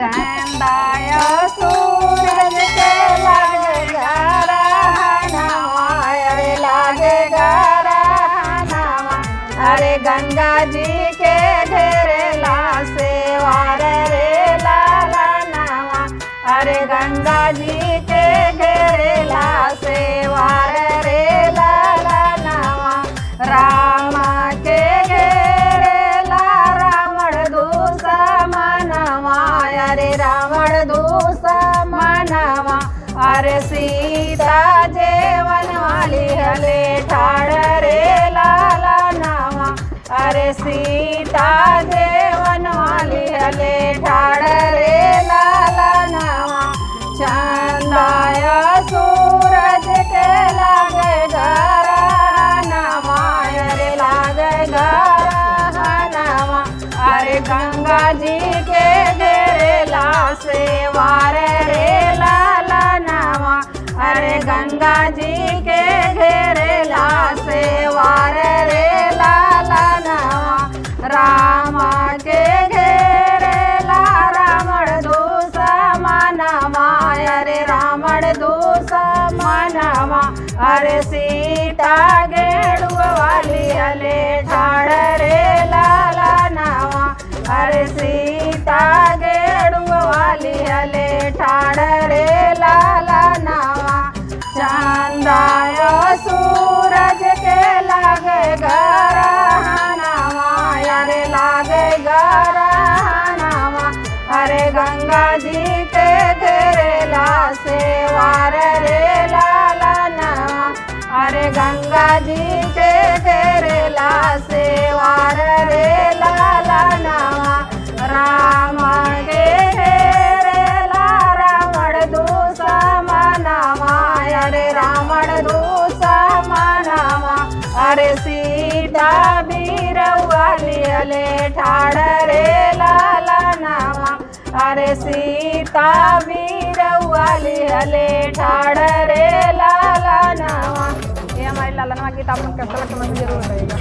चंदाय सूरज के लागे गरहनवा, अरे लागे गरहनवा। अरे गंगा जी के घेरेला सेवार रे लालनवा, अरे गंगा जी के घेरेला सेवार रे लालनवा। राम के घेरेला रावण दुश्मनवा, अरे रावण दुश्मनवा। अरे सीता जेवन वाली हले ठाड़ रे लालनवा, अरे सीता जेवन वाली हले ठाड़ रे लालनवा। चंदाय सूरज के लागे गरहनवा, अरे लागे गरहनवा। अरे गंगा जी के घेरेला सेवार रे लालनवा, अरे गंगा जी के घेरेला सेवार रे लालनवा। राम के घेरेला रावण दुश्मनवा, अरे रावण दुश्मनवा। अरे सीता गेड़ुआ वाली हले ठाड़ रे लालनवा, अरे सीता गेड़ुआ वाली हले ठाड़ रे लालनवा। चंदाय सूरज के लागे गरहनवा, अरे लागे गरहनवा। अरे गंगा जी के घेरेला सेवार रे लालनवा, अरे गंगा जी के घेरेला सेवार रे लालनवा। राम के घेरेला रावण दुश्मनवा, अरे रावण दुश्मनवा। अरे सीता बीरवाली हले ठाड़ रे लालनवा, अरे सीता बीरवाली हले ठाड़ रे लालनवा। ये हमारी लालनवा गीत आप लोग कैसा लगता है जरूर रहेगा।